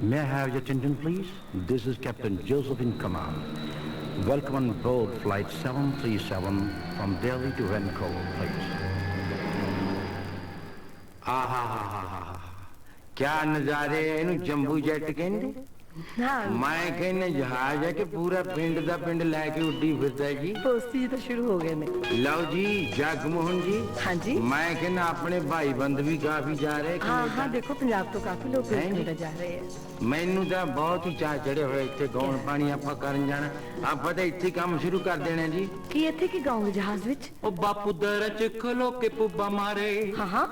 May I have your attention, please? This is Captain Joseph in command. Welcome on board Flight 737 from Delhi to Vancouver, please. क्या नज़ारे इनू जंबू jet कहते मैं कहने जहाज है कि पूरा पिंड दा पिंड लैके उड्डी फिरदा जी। दोस्ती तो शुरू हो गए ने। लो जी जगमोहन जी। हाँ जी। मैं कहना अपने भाई बंद भी काफी जा रहे। हाँ देखो पंजाब तो काफी लोग कनेडा जा रहे हैं। मैनू तो बहुत ही चाह चढ़े हुए इतने गौन पानी आप करन जाना। आप तो इतने काम शुरू कर देना जी। कि इतने की गाँव जहाज विच? ओ बापू दर च खलो के पुब्बा मारे। हाँ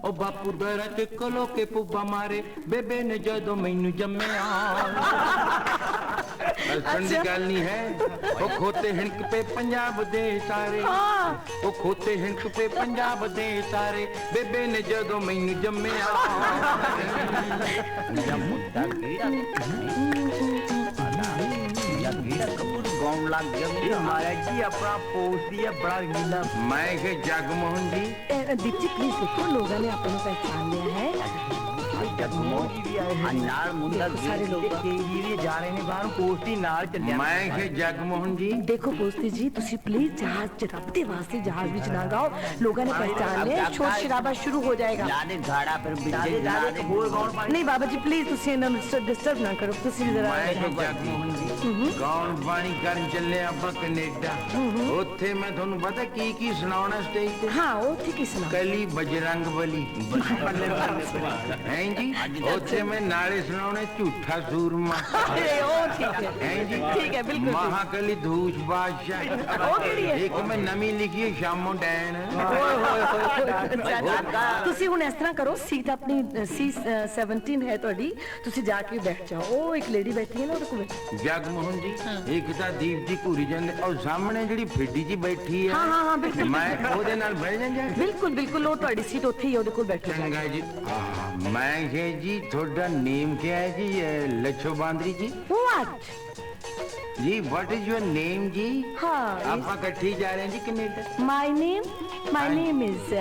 ओ बापू दर च खलो के पुब्बा मारे बेबे ने जदों मैनू जम्मिया। अच्छा। गल नहीं है वो खोते हिंक पे पंजाब दे सारे। वो खोते हिंक पे पंजाब दे सारे बेबे ने जदों मैनू जम्मिया। मैं जगमोहन जी। दीप जी प्लीज देखो लोगों ने अपने पहचान लिया है। सारे लोग जा रहे हैं बाहर पोस्टी नाल चल। मैं जगमोहन जी। देखो पोस्टी जी तुसी प्लीज जहाज च रब दे वास्ते जहाज विच ना गाओ। लोगों ने पहचान लिया शोर शराबा शुरू हो जाएगा। नहीं बाबा जी प्लीज तुसी इन्हें डिस्टर्ब ना करो। तुसी जरा जगमोहन जी गौन पानी करन चले ਆਪਾਂ कनेडा। ਉੱਥੇ मैं ਤੁਹਾਨੂੰ पता की सुनाना स्टेज ਤੇ। हाँ ਉੱਥੇ ਕੀ ਸੁਣਾ? कली बजरंग बली हैं जी। ਉੱਥੇ मैं नाले सुनाने झूठा सूरमा। ठीक है बिल्कुल। महाकली धूष बादशाह। एक मैं नवी लिखी है शामों डैन। ਤੁਸੀਂ ਹੁਣ ਇਸ ਤਰ੍ਹਾਂ ਕਰੋ ਸੀਟ ਆਪਣੀ C17 ਹੈ ਤੁਹਾਡੀ ਤੁਸੀਂ ਜਾ ਕੇ ਬੈਠ ਜਾਓ। ਉਹ ਇੱਕ ਲੇਡੀ ਬੈਠੀ ਹੈ ਨਾ ਉਹਦੇ ਕੋਲ। जगमोहन जी एक ਤਾਂ ਦੀਪ ਜੀ ਘੂਰੀ ਜਾਂਦੇ ਔਰ ਸਾਹਮਣੇ ਜਿਹੜੀ ਫਿੱਡੀ ਜੀ ਬੈਠੀ ਹੈ। ਹਾਂ ਬਿਲਕੁਲ ਮੈਂ ਉਹਦੇ ਨਾਲ ਬਹਿ ਜਾਂਗਾ। ਬਿਲकुल ਉਹ ਤੁਹਾਡੀ ਸੀਟ ਉੱਥੇ ਹੀ ਉਹਦੇ ਕੋਲ ਬੈਠੋ। ਚੰਗਾ ਜੀ। मैं है जी थोड़ा नेम क्या है जी? लच्छो बांदरी जी। What? जी व्हाट इज योर नेम जी? हाँ आप इकट्ठे जा रहे हैं जी Canada? My name is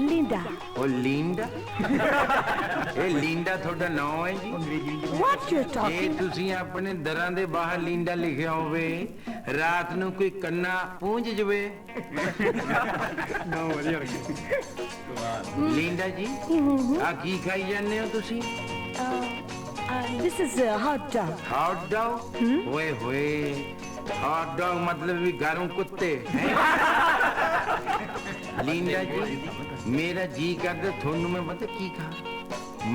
Linda. ओ लिंडा। ये लिंडा थोड़ा नाम है जी। What you ये talking? तुसी अपने दरां दे बाहर लिंडा लिखिया होवे रात ਨੂੰ ਕੋਈ ਕੰਨਾ ਪੂੰਝ ਜਵੇ। लिंडा जी आ की खाई जाने हो तुसी? This is hot dog. Hot dog? ओए होए हॉट डॉग मतलब भी घरों कुत्ते। लिंडा जी मेरा जी करदा थोनू मैं पता की कहा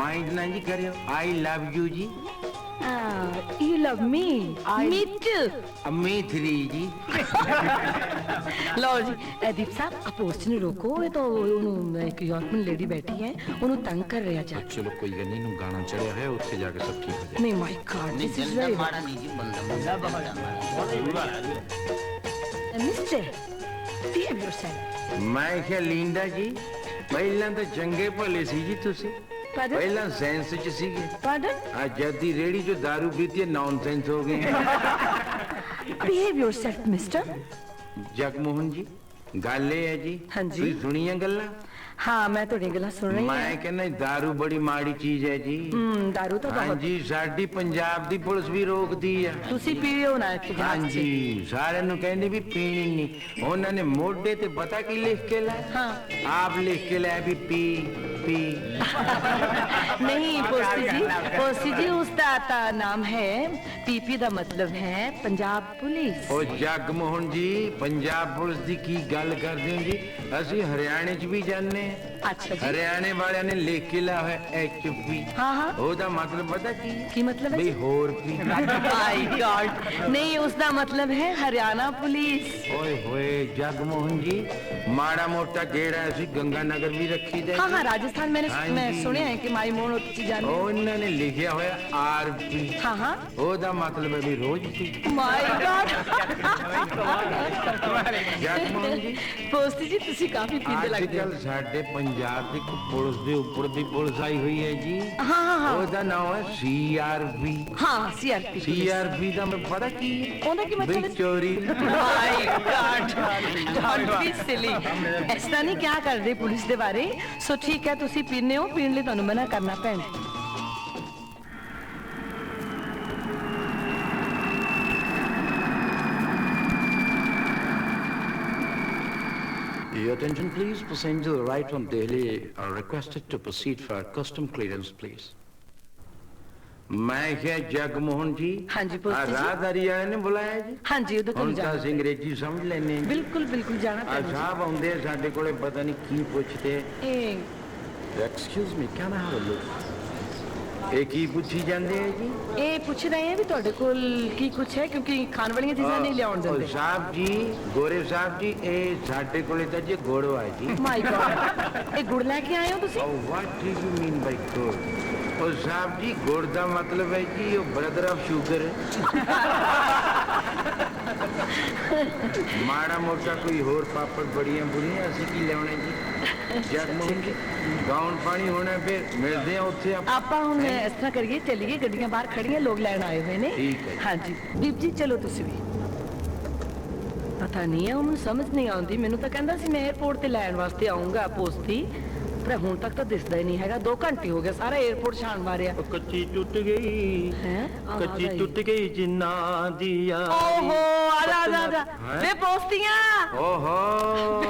माइंड ना जी करियो। आई लव यू जी। You love me. Me too. Me three जी। लो जी दीप साहब आप पोस्ट नहीं रोको। ये तो एक यूरोपियन लेडी बैठी है उन्होंने तंग कर रहा जा। चलो कोई गल नहीं, नू गाना चढ़िया है उत्थे जाके सब ठीक हो जाए। नहीं my God this is very mister behave yourself। मैं क्या लिंडा जी ਪਹਿਲਾਂ ਤਾਂ ਚੰਗੇ ਭਲੇ ਸੀ ਜੀ ਤੁਸੀਂ। Pardon? ਪਹਿਲਾਂ ਸੈਂਸ ਚ ਸੀਗੇ। Pardon? ਆ ਜਦ ਦੀ ਰੇੜੀ ਜੋ दारू ਪੀਤੀ ਹੈ ਨੌਨਸੈਂਸ ਹੋ ਗਏ। behave yourself mister। ਜਗਮੋਹਨ ਜੀ ਗੱਲ ਇਹ ਹੈ ਜੀ ਹਾਂਜੀ। ਤੁਸੀਂ ਸੁਣੀਆਂ ਗੱਲਾਂ? हाँ मैं थोड़ी गल्लां सुन रही मैं कहना दारू बड़ी माड़ी चीज है जी। दारू तो हाँ बहुत जी साडी पंजाब दी पुलिस भी रोकदी है। तुसी पीओ ना हाँ जी सारे नु कहने भी पीनी नहीं। उन्होंने मोढे ते पता की लिख के लाया? हाँ। आप लिख के लाया भी पी पी। नहीं पोस्टी जी उसका नाम है पीपी दा मतलब है पंजाब पुलिस। ओ जगमोहन जी पंजाब पुलिस दी की गल करदे हो जी? ਅਸੀਂ ਹਰਿਆਣੇ ਚ ਵੀ ਜਾਂਦੇ ਹਾਂ। अच्छा जी। हरियाणे वाले ने लिख के लाया है HP। हाँ ਉਹਦਾ मतलब पता की मतलब है भी होर पी। माय गॉड नहीं उसका मतलब है हरियाणा पुलिस। ओए होए जगमोहन जी माड़ा मोटा गेड़ा ऐसी गंगानगर भी रखी दे। हाँ राजस्थान मैं सुने हैं कि माई मोड़ जाने। उन्होंने लिखा होया RP। हाँ ਉਹਦਾ मतलब है भी रोज पी। माय गॉड जगमोहन जी पोस्टी जी तुसी काफी पींदे लगदे हो। आजकल ਸਾਡੇ ਪੰਜਾਬ ਦੀ ਪੁਲਿਸ ਦੇ ਉੱਪਰ ਦੀ ਪੁਲਿਸ ਆਈ ਹੋਈ ਹੈ ਜੀ। हाँ ਉਹਦਾ ਨਾਮ ਹੈ CRP। हाँ CRP। CRP ਦਾ ਮੈਂ ਪਤਾ ਕੀ ਉਹਦਾ ਕੀ ਮਤਲਬ ਹੈ? ਚੋਰੀ। My God don't be silly. ਇਸ ਤਰ੍ਹਾਂ ਨਹੀਂ ਕਿਆ ਕਰਦੇ ਪੁਲਿਸ ਦੇ ਬਾਰੇ। ਸੋ ਠੀਕ ਹੈ ਤੁਸੀਂ ਪੀਨੇ ਹੋ ਪੀਣ ਲਈ ਤੁਹਾਨੂੰ ਮਨਾ ਕਰਨਾ ਪੈਣਾ। Your attention, please. Passengers arrived from Delhi are requested to proceed for custom clearance, please. मैं क्या जगमोहन जी हाँ जी, पोस्टी जी। राहदारी वाले ने बुलाया जी हाँ जी उधर ਹੁਣ तुम ਤਾਂ जाना ਅਸੀਂ ਅੰਗਰੇਜ਼ੀ ਸਮਝ ਲੈਨੇ ਜੀ बिल्कुल बिल्कुल जाना ਆ चाहिए ਸਾਹਿਬ ਆਉਂਦੇ ਆ ਸਾਡੇ ਕੋਲੇ ਪਤਾ ਨਹੀਂ ਕੀ ਪੁੱਛਦੇ ए, Excuse me, can I have a look? ਇਹ ਕੀ ਪੁੱਛੀ ਜਾਂਦੇ ਆ ਜੀ ਇਹ ਪੁੱਛ ਰਹੇ ਆ ਵੀ ਤੁਹਾਡੇ ਕੋਲ ਕੀ ਕੁਛ ਹੈ ਕਿਉਂਕਿ ਖਾਣ ਵਾਲੀਆਂ ਚੀਜ਼ਾਂ ਨਹੀਂ ਲਿਆਉਣ ਉਹ ਦਿੰਦੇ ਸਾਹਿਬ ਜੀ ਗੋਰੇ ਸਾਹਿਬ ਜੀ ਇਹ ਸਾਡੇ ਕੋਲੇ ਤਾਂ ਜੀ ਗੁੜ ਆ ਜੀ ਮਾਈ ਗॉड ਇਹ ਗੁੜ ਲੈ ਕੇ ਆਏ ਹੋ ਤੁਸੀਂ Oh, what do you mean by good? ਉਹ ਸਾਹਿਬ ਜੀ ਗੁੜ ਦਾ ਮਤਲਬ ਹੈ ਜੀ ਉਹ ਬ੍ਰਦਰ ਆਫ ਸ਼ੂਗਰ ਮਾੜਾ ਮੋਟਾ ਕੋਈ ਹੋਰ ਪਾਪੜ ਬੜੀਆਂ ਬੁੜੀਆਂ ਅਸੀਂ ਕੀ ਲਿਆਉਣੇ ਜੀ ਜਗਮੋਹਨ ਜੀ ਗਾਉਣ ਪਾਣੀ ਹੋਣਾ ਫਿਰ ਮਿਲਦੇ ਆ ਉੱਥੇ ਆਪਾਂ ਹੁਣ ਇਸ ਤਰ੍ਹਾਂ ਕਰੀਏ ਚੱਲੀਏ ਗੱਡੀਆਂ ਬਾਹਰ ਖੜੀਆਂ ਲੋਕ ਲੈਣ ਆਏ ਹੋਏ ਨੇ ਠੀਕ ਹੈ। ਹਾਂਜੀ ਦੀਪ ਜੀ ਚਲੋ ਤੁਸੀਂ ਵੀ ਪਤਾ ਨਹੀਂ ਹੈ ਉਹਨੂੰ ਸਮਝ ਨਹੀਂ ਆਉਂਦੀ ਮੈਨੂੰ ਤਾਂ ਕਹਿੰਦਾ ਸੀ ਮੈਂ 에어ਪੋਰਟ ਤੇ ਲੈਣ ਵਾਸਤੇ ਆਉਂਗਾ ਪੋਸਟੀ ਪਰ ਹੁਣ ਤੱਕ ਤਾਂ ਦਿਸਦਾ ਹੀ ਨਹੀਂ ਹੈਗਾ 2 ਘੰਟੇ ਹੋ ਗਏ ਸਾਰਾ 에어ਪੋਰਟ ਛਾਣ ਮਾਰਿਆ ਕੱਚੀ ਟੁੱਟ ਗਈ ਹੈ ਕੱਚੀ ਟੁੱਟ ਗਈ ਜਿੰਨਾ ਦੀਆਂ ਓਹੋ ਆ ਜਾ ਵੇ ਪੋਸਟੀਆਂ ਓਹੋ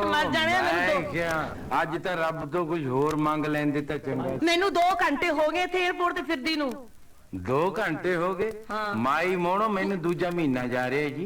ਮਰ ਜਾਣਿਆ ਮੈਨੂੰ ਮੈਂ ਤਾਂ। ਕਿਹਾ ਅੱਜ ਤਾਂ ਰੱਬ ਤੋਂ ਕੁਝ ਹੋਰ ਮੰਗ ਲੈਂਦੇ ਤਾਂ ਚੰਗਾ ਮੈਨੂੰ 2 ਘੰਟੇ ਹੋ ਗਏ ਇੱਥੇ 에어ਪੋਰਟ ਤੇ ਫਿਰਦੀ ਨੂੰ 2 ਘੰਟੇ ਹੋ ਗਏ ਹਾਂ। ਮਾਈ ਮੋਣੋ ਮੈਨੂੰ ਦੂਜਾ ਮਹੀਨਾ ਜਾ ਰਿਹਾ ਜੀ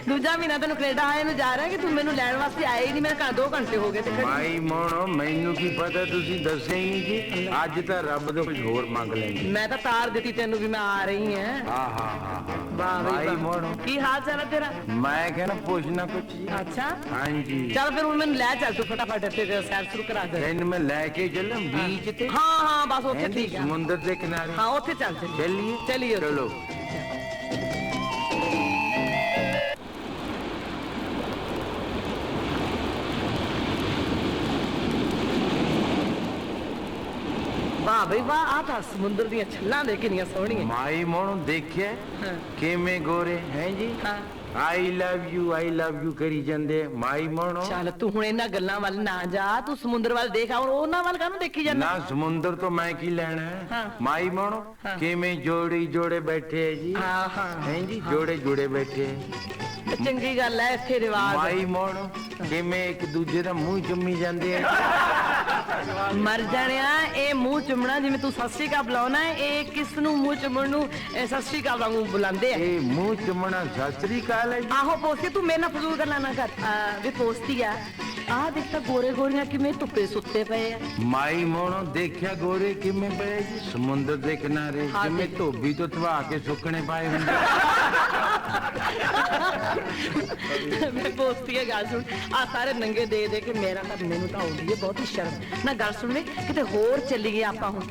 ਦੂਜਾ ਮਹੀਨਾ ਤੈਨੂੰ ਕੈਨੇਡਾ ਆਏ ਨੂੰ ਜਾ ਰਿਹਾ ਕਿ ਤੂੰ ਮੈਨੂੰ ਲੈਣ ਵਾਸਤੇ ਆਏ ਹੀ ਨਹੀਂ ਮੇਰੇ ਘਰ 2 ਘੰਟੇ ਹੋ ਗਏ ਤੇ ਖੜੀ ਮਾਈ ਮੋਣੋ ਮੈਨੂੰ ਕੀ ਪਤਾ ਤੁਸੀਂ ਦੱਸਿਆ ਹੀ ਨਹੀਂ ਜੀ ਅੱਜ ਤਾਂ ਰੱਬ ਤੋਂ ਕੁਝ ਹੋਰ ਮੰਗ ਲੈਂਦੇ ਮੈਂ ਤਾਂ ਤਾਰ ਦਿੱਤੀ ਤੈਨੂੰ ਵੀ ਮੈਂ ਆ ਰਹੀ ਹਾਂ ਆਹਾ ਵਾਹ ਮਾਈ ਬਈ ਮੋਣੋ ਵਾਹ ਕੀ ਹਾਲ ਚਾਲ ਹੈ ਤੇਰਾ ਮੈਂ ਕਹਿੰਦਾ ਪੁੱਛਣਾ ਕੁਝ ਜੀ ਅੱਛਾ ਹਾਂਜੀ ਚੱਲ ਫਿਰ ਹੁਣ ਮੈਨੂੰ ਲੈ ਚੱਲ ਤੂੰ ਫਟਾਫਟ ਇੱਥੇ ਤੇ ਸੈਰ ਸ਼ੁਰੂ ਕਰਾ ਦੇ ਤੈਨੂੰ ਮੈਂ ਲੈ ਕੇ ਚੱਲਾਂ ਬੀਚ ਤੇ ਹਾਂ ਬਸ ਉੱਥੇ ਹੈਂਦੀ ਠੀਕ ਹੈ ਸਮੁੰਦਰ ਦੇ ਕਿਨਾਰੇ ਹਾਂ ਉੱਥੇ ਚੱਲ ਚੱਲੀਏ ਚਲਿਏ ਚਲੋ ਵਾਹ ਬਈ ਵਾਹ ਆ ਤਾਂ ਸਮੁੰਦਰ ਦੀਆਂ ਛੱਲਾਂ ਦੇ ਕਿੰਨੀਆਂ ਸੋਹਣੀਆਂ ਮਾਈ ਮੋਣੋ ਦੇਖਿਆ ਹਾਂ ਕਿਵੇਂ ਗੋਰੇ ਹੈ ਜੀ ਹਾਂ ਆਈ ਲਵ ਯੂ ਕਰੀ ਜਾਂਦੇ ਮਾਈ ਮੋਣੋ ਚੱਲ ਤੂੰ ਹੁਣ ਇਹਨਾਂ ਗੱਲਾਂ ਵੱਲ ਨਾ ਜਾ ਤੂੰ ਸਮੁੰਦਰ ਵੱਲ ਦੇਖ ਹੁਣ ਉਹਨਾਂ ਵੱਲ ਕਾਹਨੂੰ ਦੇਖੀ ਜਾਂਦਾ ਨਾ ਸਮੁੰਦਰ ਤੋਂ ਮੈਂ ਕੀ ਲੈਣਾ ਹਾਂ। ਹੈ ਮਾਈ ਮੋਣੋ ਹਾਂ। ਕਿਵੇਂ ਜੋੜੇ ਬੈਠੇ ਹੈ ਜੀ ਹਾਂ ਹਾਂ ਹੈ ਜੀ ਜੋੜੇ ਬੈਠੇ ਹੈ। ਤੇ ਚੰਗੀ ਗੱਲ ਹੈ ਇੱਥੇ ਰਿਵਾਜ ਮਾਈ ਮੋਣੋ ਕਿਵੇਂ ਇੱਕ ਦੂਜੇ ਦਾ ਮੂੰਹ ਚੁੰਮੀ ਜਾਂਦੇ ਹੈ ਮਰ ਜਾਣਿਆ ਇਹ ਮੂੰਹ ਚੁੰਮਣਾ ਜਿਵੇਂ ਤੂੰ ਸਤਿ ਸ਼੍ਰੀ ਅਕਾਲ ਬੁਲਾਉਣਾ ਹੈ ਇਹ ਕਿਸ ਨੂੰ ਮੂੰਹ ਚੁੰਮਣ ਨੂੰ ਇਹ ਸਤਿ ਸ਼੍ਰੀ ਅਕਾਲ ਵਾਂਗੂ ਬੁਲਾਉਂਦੇ ਆ ਇਹ ਮੂੰਹ ਚੁੰਮਣਾ ਸਤਿ ਸ੍ਰੀ ਅਕਾਲ ਹੈ ਜੀ ਆਹੋ ਪੋਸਤੀ ਤੂੰ ਮੇਰੇ ਨਾਲ ਫਜ਼ੂਲ ਗੱਲਾਂ ਨਾ ਕਰ ਵੀ ਪੋਸਤੀ ਆ ਆਹ ਦੇਖ ਤਾਂ ਗੋਰੇ ਗੋਰੀਆਂ ਕਿਵੇਂ ਧੁੱਪੇ ਸੁੱਤੇ ਪਏ ਆ ਮਾਈ ਮੋਣੋ ਦੇਖਿਆ ਗੋਰੇ ਕਿਵੇਂ ਪਏ ਜੀ ਸਮੁੰਦਰ ਦੇ ਕਿਨਾਰੇ ਹਾਂ, ਜਿਵੇਂ ਦੇਖ। ਧੋਬੀ ਤੋਂ ਧਵਾ ਕੇ ਸੁੱਕਣੇ ਪਾਏ ਹੁੰਦੇ ਮੈਂ ਪੋਸਤੀ ਆ ਗੱਲ ਸੁਣ ਆ ਸਾਰੇ ਨੰਗੇ ਦੇ ਦੇ ਕੇ ਮੇਰਾ ਤਾਂ ਮੈਨੂੰ ਤਾਂ ਆਉਂਦੀ ਹੈ ਬਹੁਤੀ ਸ਼ਰਮ ਨਾ ਗੱਲ ਸੁਣ ਵੇ ਕਿਤੇ ਹੋਰ ਚੱਲੀਏ ਆਪਾਂ ਹੁਣ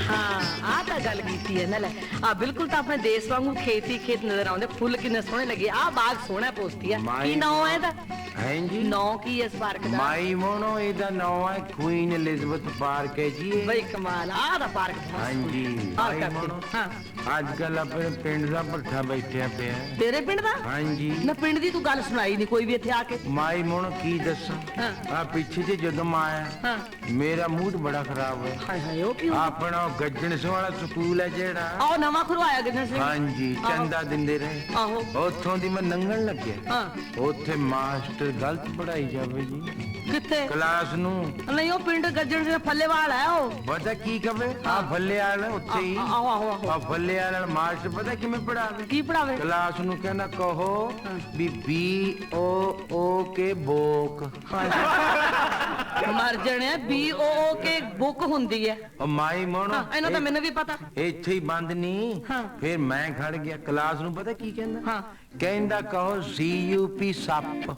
ਹਾਂ ਆ ਤਾਂ ਗੱਲ ਕੀਤੀ ਹੈ ਨਾ ਲੈ ਆ ਬਿਲਕੁਲ ਤਾਂ ਆਪਣੇ ਦੇਸ਼ ਵਾਂਗੂ ਖੇਤੀ ਖੇਤ ਨਜ਼ਰ ਆਉਂਦੇ ਫੁੱਲ ਕਿੰਨੇ ਸੋਹਣੇ ਲੱਗੇ ਆ ਬਾਗ ਸੋਹਣਾ ਪੋਸਤੀ ਆ ਮਾਈ ਕੀ ਨਾਮ ਹੈ ਇਹਦਾ ਹੈ ਜੀ ਨਾਂ ਕੀ ਹੈ ਇਸ ਪਾਰਕ ਦਾ ਮਾਈ ਮੋਣੋ ਇਹਦਾ ਨਾਮ ਹੈ ਕੁਈਨ ਐਲਿਜ਼ਬeth ਪਾਰਕ ਹੈ ਜੀ ਇਹ। ਬਈ ਕਮਾਲ ਆ ਦਾ ਪਾਰਕ ਬਹੁਤ ਹਾਂਜੀ ਆ ਮਾਈ ਕਰਕੇ ਮੋਣੋ ਹਾਂ ਅੱਜ ਕੱਲ ਆਪਣੇ ਪਿੰਡ ਦਾ ਭੱਠਾ ਬੈਠਿਆ ਪਿਆ ਹੈ। ਤੇਰੇ ਪਿੰਡ ਦਾ ਹਾਂਜੀ ਨਾ ਪਿੰਡ ਦੀ ਤੂੰ ਗੱਲ ਸੁਣਾਈ ਨਹੀਂ ਕੋਈ ਵੀ ਇੱਥੇ ਆ ਕੇ ਮਾਈ ਮੋਣੋ ਕੀ ਦੱਸਾਂ ਹਾਂ। ਆ ਪਿੱਛੇ ਜੇ ਜਦੋਂ ਮੈਂ ਆਇਆ ਹਾਂ ਮੇਰਾ ਮੂਡ ਬੜਾ ਖਰਾਬ ਹੋਇਆ ਹਾਏ ਹਾਏ ਉਹ ਕਿਉਂ ਆਪਣਾ ਉਹ ਗੱਜਣ ਸਿੰਘ ਵਾਲਾ ਸਕੂਲ ਹੈ ਜਿਹੜਾ ਆਹ ਨਵਾਂ ਖੁਰਵਾਇਆ ਗਿਣਨ ਸਿੰਘ ਹਾਂਜੀ ਆਹੋ। ਚੰਦਾ ਦਿੰਦੇ ਰਹੇ ਆਹੋ ਉੱਥੋਂ ਦੀ ਮੈਂ ਲੰਘਣ ਲੱਗਿਆ ਹਾਂ ਉੱਥੇ ਮਾਸਟਰ ਗਲਤ ਪੜਾਈ ਜਾਵੇ ਜੀ ਕਿੱਥੇ ਕਲਾਸ ਨੂੰ ਨਹੀਂ ਉਹ ਪਿੰਡ ਗੱਜਣ ਸਿੰਘ ਫੱਲੇਵਾਲ ਹੈ ਉਹ ਪਤਾ ਕੀ ਕਵੇ ਆ ਫੱਲੇ ਵਾਲਾ ਉੱਥੇ ਹੀ ਆਹੋ ਆਹੋ ਆਹੋ ਆ ਫੱਲੇ ਵਾਲਾ ਮਾਸਟਰ ਪਤਾ ਕਿਵੇਂ ਪੜਾਵੇ ਕੀ ਪੜਾਵੇ ਕਲਾਸ ਨੂੰ ਕਹਿੰਦਾ ਕਹੋ ਵੀ BOO ਕੇ ਬੋਕ ਮਰ ਜਣੇ BOO ਕੇ ਬੁੱਕ ਹੁੰਦੀ ਹੈ ਉਹ ਮਾਈ ਮੋਣੋ ਹਾਂ ਇਹਨਾਂ ਤਾਂ ਮੈਨੂੰ ਵੀ ਪਤਾ ਇੱਥੇ ਹੀ ਬੰਦ ਨਹੀਂ ਹਾਂ। ਫਿਰ ਮੈਂ ਖੜ ਗਿਆ ਕਲਾਸ ਨੂੰ ਪਤਾ ਕੀ ਕਹਿੰਦਾ ਹਾਂ ਕਹਿੰਦਾ ਕਹੋ CUP ਸੱਪ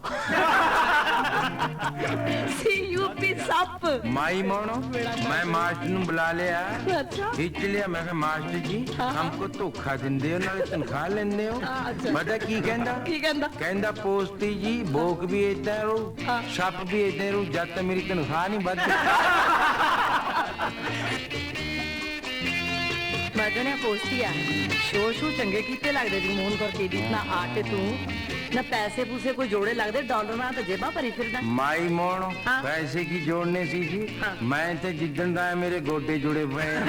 CUP ਸੱਪ माई मोनो मैं मास्टर ਨੂੰ ਬੁਲਾ ਲਿਆ ਅੱਛਾ ਖਿੱਚ ਲਿਆ ਮੈਂ ਕਿਹਾ ਮਾਸਟਰ ਜੀ ਹਮਕੋ ਧੋਖਾ ਦਿੰਦੇ ਹੋ ਨਾਲੇ ਤਨਖਾਹ ਲੈਂਦੇ ਹੋ ਅੱਛਾ। ਪਤਾ ਕੀ ਕਹਿੰਦਾ ਕੀ ਕਹਿੰਦਾ ਕਹਿੰਦਾ ਪੋਸਤੀ ਜੀ ਭੋਕ ਵੀ ਏਦਾਂ ਰੂ ਹਾਂ। ਸੱਪ ਵੀ ਏਦਾਂ ਰੂ ਜਦ ਤੱਕ ਮੇਰੀ ਤਨਖਾਹ ਨਹੀਂ ਵੱਧਦੀ ਮਜਨੇ ਪੋਸਤੀ ਆ ਸ਼ੋ ਸ਼ੂ ਚੰਗੇ ਕੀਤੇ ਲੱਗਦੇ ਜੀ ਮੋਹਨ ਕਰਕੇ ਜਿਤਨਾ ਆ ਕੇ ਤੂੰ ना पैसे पूसे कोई जोड़े लगते डॉलर ਨਾਲ ਤਾਂ ਜੇਬਾਂ ਭਰੀ ਫਿਰਦਾ ਮਾਈ ਮੋਣ ਹਾਂ। ਪੈਸੇ ਕੀ ਜੋੜਨੇ ਸੀ ਜੀ ਹਾਂ। ਮੈਂ ਤੇ ਜਿੱਦਣ ਦਾ ਮੇਰੇ ਗੋਡੇ ਜੁੜੇ ਪਏ ਆ।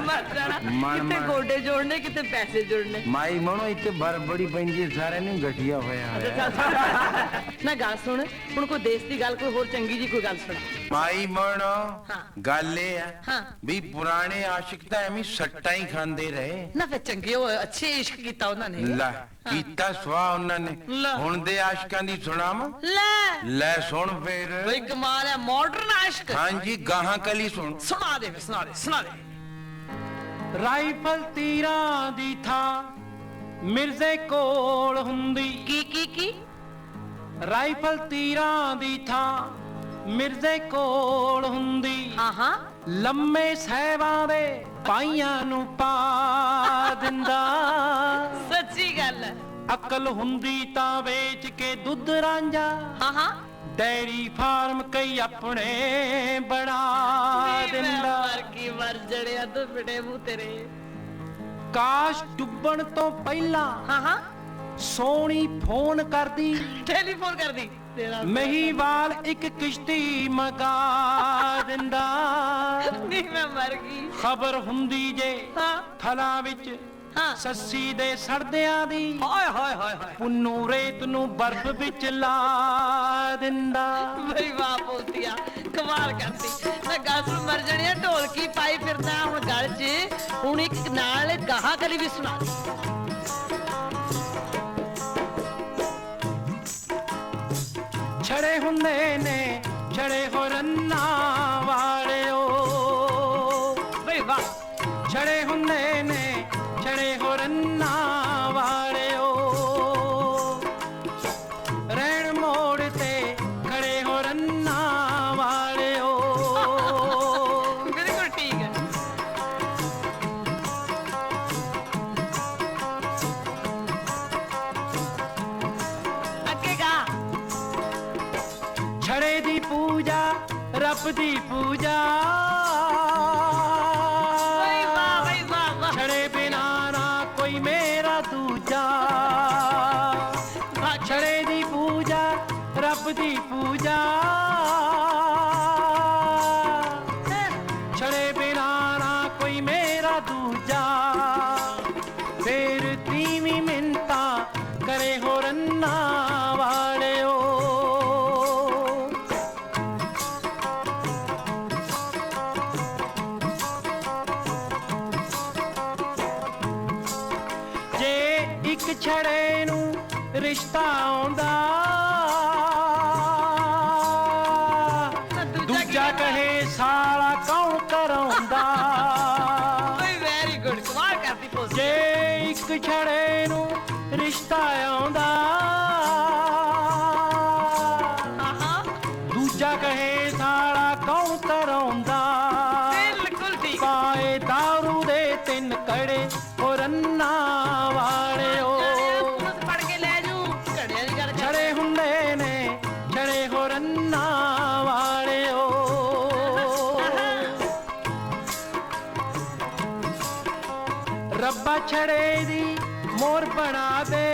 ਮਰ ਜਾਣਾ ਮਨ- ਕਿਤੇ ਮਨ। ਗੋਡੇ ਜੋੜਨੇ ਕਿਤੇ ਪੈਸੇ ਜੋੜਨੇ ਮਾਈ ਮੋਣੋ ਇੱਥੇ ਬਰਫ ਬੜੀ ਪੈਂਦੀ ਹੈ ਸਾਰਿਆਂ ਨੂੰ ਗਠੀਆ ਹੋਇਆ ਹੈ ਨਾ ਗੱਲ ਸੁਣ ਹੁਣ ਕੋਈ ਦੇਸ਼ ਦੀ ਗੱਲ ਕੋਈ ਹੋਰ ਚੰਗੀ ਜੀ ਕੋਈ ਗੱਲ ਸੁਣਾ ਮਾਈ ਮੋਣੋ ਹਾਂ। ਗੱਲ ਇਹ ਹਾਂ। ਆ ਵੀ ਪੁਰਾਣੇ ਆਸ਼ਿਕ ਤਾਂ ਐਵੇਂ ਸੱਟਾਂ ਹੀ ਖਾਂਦੇ ਰਹੇ ਨਾ ਫਿਰ ਚੰਗੇ ਉਹ ਅੱਛੇ ਇਸ਼ਕ ਕੀਤਾ ਉਹਨਾਂ ਨੇ ਲੈ ਕੀਤਾ ਸਵਾ ਉਹਨਾਂ ਨੇ ਲੈ। ਹੁਣ ਦੇ ਆਸ਼ਿਕਾਂ ਦੀ ਸੁਣਾਵਾਂ ਲੈ ਲੈ ਸੁਣ ਫੇਰ ਬਈ ਕਮਾਲ ਹੈ ਮਾਡਰਨ ਆਸ਼ਕ ਹਾਂਜੀ ਗਾਹਾਂ ਕਲੀ ਸੁਣ ਸੁਣਾ ਦੇ ਸੁਣਾ ਦੇ ਰਾਈਫਲ ਤੀਰਾਂ ਦੀ ਥਾਂ ਮਿਰਜ਼ੇ ਕੋਲ ਹੁੰਦੀ ਕੀ ਰਾਈਫਲ ਤੀਰਾਂ ਦੀ ਥਾਂ ਮਿਰਜ਼ੇ ਕੋਲ ਹੁੰਦੀ ਹਾਂ ਲੰਮੇ ਸਹਿਬਾਂ ਦੇ ਪਾਈਆਂ ਨੂੰ ਪਾ ਦਿੰਦਾ ਸੱਚੀ ਗੱਲ ਹੈ ਅਕਲ ਹੁੰਦੀ ਤਾਂ ਵੇਚ ਕੇ ਦੁੱਧ ਰਾਂਝਾ ਹਾਂ ਡੈਰੀ ਫਾਰਮ ਕਈ ਆਪਣੇ ਬਣਾ ਦਿੰਦਾ ਮਰ ਕੀ ਮਰ ਜੜਿਆ ਤੂੰ ਫਿਟੇ ਮੂੰਹ ਤੇਰੇ ਕਾਸ਼ ਡੁੱਬਣ ਤੋਂ ਪਹਿਲਾਂ ਹਾਂ ਸੋਹਣੀ ਫੋਨ ਕਰਦੀ ਟੈਲੀਫੋਨ ਕਰਦੀ ਤੇਰਾ ਮਹੀਵਾਲ ਇੱਕ ਕਿਸ਼ਤੀ ਮਗਾ ਦਿੰਦਾ ਨਹੀਂ ਮੈਂ ਮਰ ਗਈ ਖਬਰ ਹੁੰਦੀ ਜੇ ਹਾਂ ਥਲਾਂ ਵਿੱਚ ਹਾਂ ਸੱਸੀ ਦੇ ਸੜਦਿਆਂ ਦੀ ਹਾਏ ਪੁੰਨੂ ਰੇਤ ਨੂੰ ਬਰਫ਼ ਵਿੱਚ ਲਾ ਦਿੰਦਾ ਬਈ ਵਾਹ ਪੋਤੀਆ ਕਮਾਲ ਕਰਦੀ ਮੈਂ ਗਾਸ ਮਰ ਜੜਿਆ ਢੋਲਕੀ ਪਾਈ ਫਿਰਦਾ ਹੁਣ ਗਲ 'ਚ ਹੁਣ ਇੱਕ ਨਾਲ ਗਾਹਾਂ ਕਲੀ ਵੀ ਸੁਣਾ ਛੜੇ ਹੁੰਦੇ ਨੇ ਛੜੇ ਹੋ ਰੰਨਾਂ ਵਾਲਿਓ ਬਈ ਵਾਹ ਛੜੇ ਹੁੰਦੇ ਨੇ ਛੜੇ ਹੋ ਰੰਨਾਂ ਵਾਲਿਓ ਰਹਿਣ ਮੋੜ ਤੇ ਖੜੇ ਹੋ ਰੰਨਾਂ ਵਾਲਿਓ ਬਿਲਕੁਲ ਠੀਕ ਹੈ ਅੱਗੇ ਗਾ ਛੜੇ ਦੀ ਪੂਜਾ ਰੱਬ ਦੀ ਪੂਜਾ ਬਈ ਵਾਹ ਛੜੇ ਬਿਨਾ ਨਾ ਕੋਈ ਮੇਰਾ ਦੂਜਾ ਛੜੇ ਦੀ ਪੂਜਾ ਰੱਬ ਦੀ ਪੂਜਾ ਛੜੇ ਬਿਨਾ ਨਾ ਕੋਈ ਮੇਰਾ ਦੂਜਾ ਫੇਰ ਤੀਵੀਂ ਮਿੰਤਾ ਕਰੇ ਹੋ ਰੰਨਾਂ ਵਾਲਿਓ ਜੇ ਇੱਕ ਛੜੇ ਨੂੰ ਰਿਸ਼ਤਾ ਆਉਂਦਾ ਦੂਜਾ ਕਹੇ ਸਾਲਾ ਕੌਣ ਕਰਾਉਂਦਾ ਬਈ ਵੈਰੀ ਗੁੱਡ ਕਮਾਲ ਕਰਦੀ ਪੋਸਟ ਜੇ ਇੱਕ ਛੜੇ ਨੂੰ ਰਿਸ਼ਤਾ ਆਉਂਦਾ ਹਾਂ ਦੂਜਾ ਕਹੇ ਸਾਲਾ ਕੌਣ ਕਰਾਉਂਦਾ ਬਿਲਕੁਲ ਠੀਕ ਪਾਏ ਦਾਰੂ ਦੇ ਤਿੰਨ ਕੜੇ ਹੋ ਰੰਨਾਂ ਵਾਲਿਓ ਪੜ ਕੇ ਲੈ ਜੂ ਘੜਿਆਂ ਦੀ ਗੱਲ ਛੜੇ ਹੁੰਦੇ ਨੇ ਛੜੇ ਹੋ ਰੰਨਾਂ ਵਾਲਿਓ ਰੱਬਾ ਛੜੇ ਦੀ ਮੋਰ ਬਣਾ ਦੇ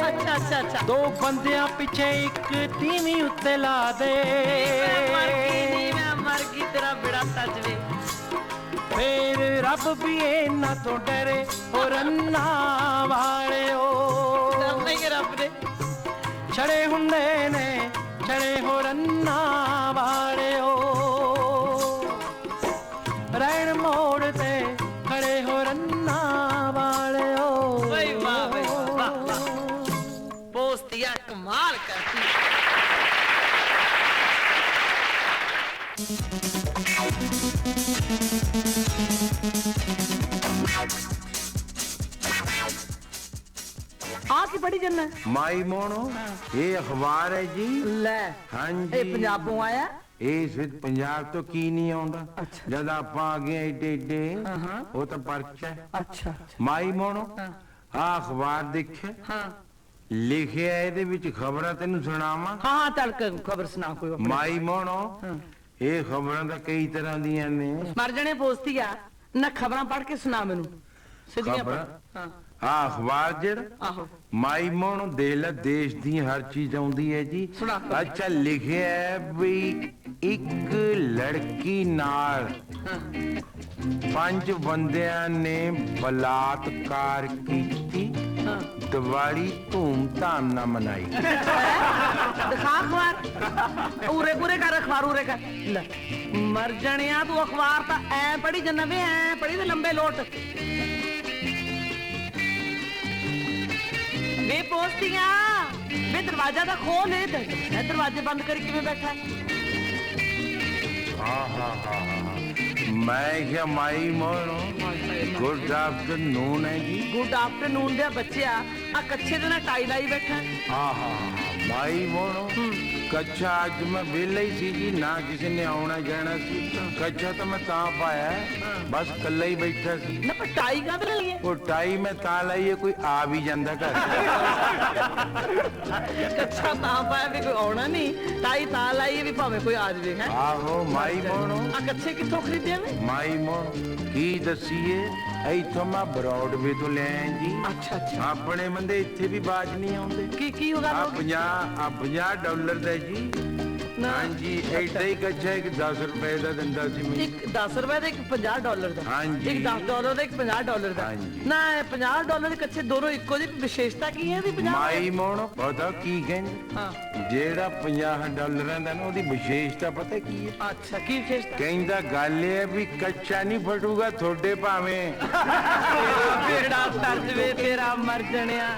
ਅੱਛਾ ਦੋ ਬੰਦਿਆਂ ਪਿੱਛੇ ਇੱਕ ਤੀਵੀਂ ਉੱਤੇ ਲਾ ਦੇ ਮੈਂ ਮਰ ਗਈ ਤੇਰਾ ਬਿੜਾ ਤਜਵੇ ਫੇਰ ਰੱਬ ਵੀ ਇਹਨਾਂ ਤੋਂ ਡਰੇ ਹੋ ਰੰਨਾਂ ਵਾਲਿਓ ਨਹੀਂ ਰੱਬ ਦੇ ਛੜੇ ਹੁੰਦੇ ਨੇ ਛੜੇ ਹੋ ਰੰਨਾਂ ਵਾਲਿਓ ਰਹਿਣ ਮੋੜ ਤੇ ਖੜੇ ਹੋ ਰੰਨਾਂ ਵਾਲਿਓ ਬਈ ਵਾਹ ਪੋਸਤੀਆ ਕਮਾਲ ਕਰਦੀ ਆ ਕੀ ਪੜੀ ਜੰਨਾ ਮਾਈ ਮੋਣੋ ਇਹ ਅਖਬਾਰ ਹੈ ਜੀ ਲੈ ਹਾਂਜੀ ਇਹ ਪੰਜਾਬੋਂ ਆਇਆ ਇਸ ਵਿੱਚ ਪੰਜਾਬ ਤੋਂ ਕੀ ਨਹੀਂ ਆਉਂਦਾ ਅੱਛਾ। ਜਦ ਆਪਾਂ ਆ ਗਏ ਏਡੇ ਏਡੇ ਹਾਂ। ਉਹ ਤਾਂ ਪਰਚਾ ਹੈ। ਅੱਛਾ ਮਾਈ ਮੋਣੋ ਆ ਅਖਬਾਰ ਦੇਖਿਆ ਹਾਂ ਲਿਖਿਆ ਇਹਦੇ ਵਿੱਚ ਖਬਰਾਂ ਤੈਨੂੰ ਸੁਣਾਵਾਂ ਹਾਂ ਚੱਲ ਖਬਰ ਸੁਣਾ ਕੋਈ ਆਪਣੀ। ਮਾਈ ਮੋਣੋ ਇਹ ਖਬਰਾਂ ਤਾਂ ਕਈ ਤਰ੍ਹਾਂ ਦੀਆਂ ਨੇ ਮਰ ਜਣੇ ਪੋਸਤੀਆ ਨਾ ਖਬਰਾਂ ਪੜ੍ਹ ਕੇ ਸੁਣਾ ਮੈਨੂੰ ਸਿੱਧੀਆਂ ਖਬਰਾਂ? ਹਾਂ ਆ ਅਖਬਾਰ ਜਿਹੜਾ ਆਹੋ ਮਾਈ ਮੋਹਣੋਂ ਦੇ ਲੈ ਦੇਸ਼ ਦੀ ਹਰ ਚੀਜ਼ ਆਉਂਦੀ ਹੈ ਜੀ। ਸੁਣਾ। ਅੱਛਾ ਲਿਖਿਆ ਹੈ ਵੀ ਇੱਕ ਲੜਕੀ ਨਾਲ ਹਾਂ 5 ਬੰਦਿਆਂ ਨੇ ਬਲਾਤਕਾਰ ਕੀਤੀ, ਹਾਂ ਦੀਵਾਲੀ ਧੂਮ-ਧਾਮ ਨਾਲ ਮਨਾਈ। ਦਿਖਾ ਅਖਬਾਰ ਉਰੇ ਪੂਰੇ ਕਰ ਅਖਬਾਰ ਉਰੇ ਕਰ ਲੈ ਮਰ ਜਾਣਿਆ ਤੂੰ ਅਖਬਾਰ ਤਾਂ ਐ ਪੜੀ ਜੰਨਾ ਵੇ ਐ ਪੜੀ ਤੇ ਲੰਬੇ ਲੋਟ ਵੇ ਪੋਸਟੀਆਂ ਵੇ ਦਰਵਾਜ਼ਾ ਤਾਂ ਖੋਲ ਇਹ ਦਰਵਾਜ਼ੇ ਬੰਦ ਕਰੀ ਕਿਵੇਂ ਬੈਠਾ ਹਾਂ ਮੈਂ ਕਿਹਾ ਮਾਈ ਮੋਹਣੋਂ ਗੁੱਡ ਆਫਟਰਨੂਨ ਹੈ ਜੀ। ਗੁੱਡ ਆਫਟਰਨੂਨ ਦੇ ਬੱਚਿਆ ਆ ਕੱਛੇ ਦੇ ਨਾਲ ਟਾਈ ਲਾਈ ਬੈਠਾ ਮਾਈ ਮੋਹਣੋਂ ਕੱਛਾ ਅੱਜ ਮੈਂ ਵਿਹਲਾ ਹੀ ਸੀ ਜੀ, ਨਾ ਕਿਸੇ ਨੇ ਆਉਣਾ ਜਾਣਾ ਸੀ। ਕੱਛਾ ਤਾਂ ਮੈਂ ਤਾਂ ਪਾਇਆ ਬਸ ਇਕੱਲਾ ਹੀ ਬੈਠਾ ਸੀ। ਨਾ ਪਰ ਟਾਈ ਕਾਹਦੇ ਲਈ ਹੈ ਉਹ ਟਾਈ ਮੈਂ ਤਾਂ ਲਾਈ ਹੈ ਕੋਈ ਆ ਵੀ ਜਾਂਦਾ ਘਰ। ਕੱਛਾ ਤਾਂ ਪਾਇਆ ਵੀ ਕੋਈ ਆਉਣਾ ਨਹੀਂ, ਟਾਈ ਤਾਂ ਲਾਈ ਹੈ ਵੀ ਭਾਵੇਂ ਕੋਈ ਆ ਜਾਵੇ ਹੈ। ਆਹੋ ਮਾਈ ਮੋਹਣੋਂ ਆ ਕੱਛੇ ਕਿੱਥੋਂ ਖਰੀਦਿਆ ਵੇ ਮਾਈ ਮੋਹਣੋਂ ਕੀ ਦੱਸੀਏ, ਇੱਥੋਂ ਮੈਂ ਬਰੌਡਵੇ ਤੋਂ ਲੈ ਆਇਆ ਜੀ। ਅੱਛਾ ਅੱਛਾ ਆਪਣੇ ਬੰਦੇ ਇੱਥੇ ਵੀ ਬਾਜ ਨਹੀਂ ਆਉਂਦੇ। ਕੀ ਹੋਗਾ ਆ 50 ਡਾਲਰ ਦਾ ਜੀ। ਨਾ ਹਾਂਜੀ ਐਡਾ ਹੀ ਕੱਚਾ ਇੱਕ 10 ਰੁਪਏ ਦਾ ਦਿੰਦਾ ਸੀ ਮੈਨੂੰ। ਇੱਕ 10 ਰੁਪਏ ਦਾ ਇੱਕ 50 ਡਾਲਰ ਦਾ ਹਾਂਜੀ। ਇੱਕ 10 ਡਾਲਰ ਦਾ ਇੱਕ 50 ਡਾਲਰ ਦਾ ਹਾਂਜੀ। ਨਾ ਇਹ 50 ਡਾਲਰ ਦੇ ਕੱਚੇ ਦੋਨੋਂ ਇੱਕੋ ਜਿਹੀ ਵਿਸ਼ੇਸ਼ਤਾ ਕੀ ਹੈ ਵੀ 50 ਮਾਈ ਮੋਹਣੋਂ ਪਤਾ ਕੀ ਕਹਿੰਦੇ, ਹਾਂ ਜਿਹੜਾ 50 ਡਾਲਰਾਂ ਦਾ ਨਾ ਉਹਦੀ ਵਿਸ਼ੇਸ਼ਤਾ ਪਤਾ ਕੀ ਹੈ? ਅੱਛਾ ਕੀ ਵਿਸ਼ੇਸ਼ਤਾ ਕਹਿੰਦਾ ਗੱਲ ਇਹ ਹੈ ਵੀ ਕੱਚਾ ਨਹੀਂ ਫਟੂਗਾ ਤੁਹਾਡੇ ਭਾਵੇਂ। ਕਿਹੜਾ ਤਰਜ ਵੇ ਤੇਰਾ ਮਰ ਜਣਿਆ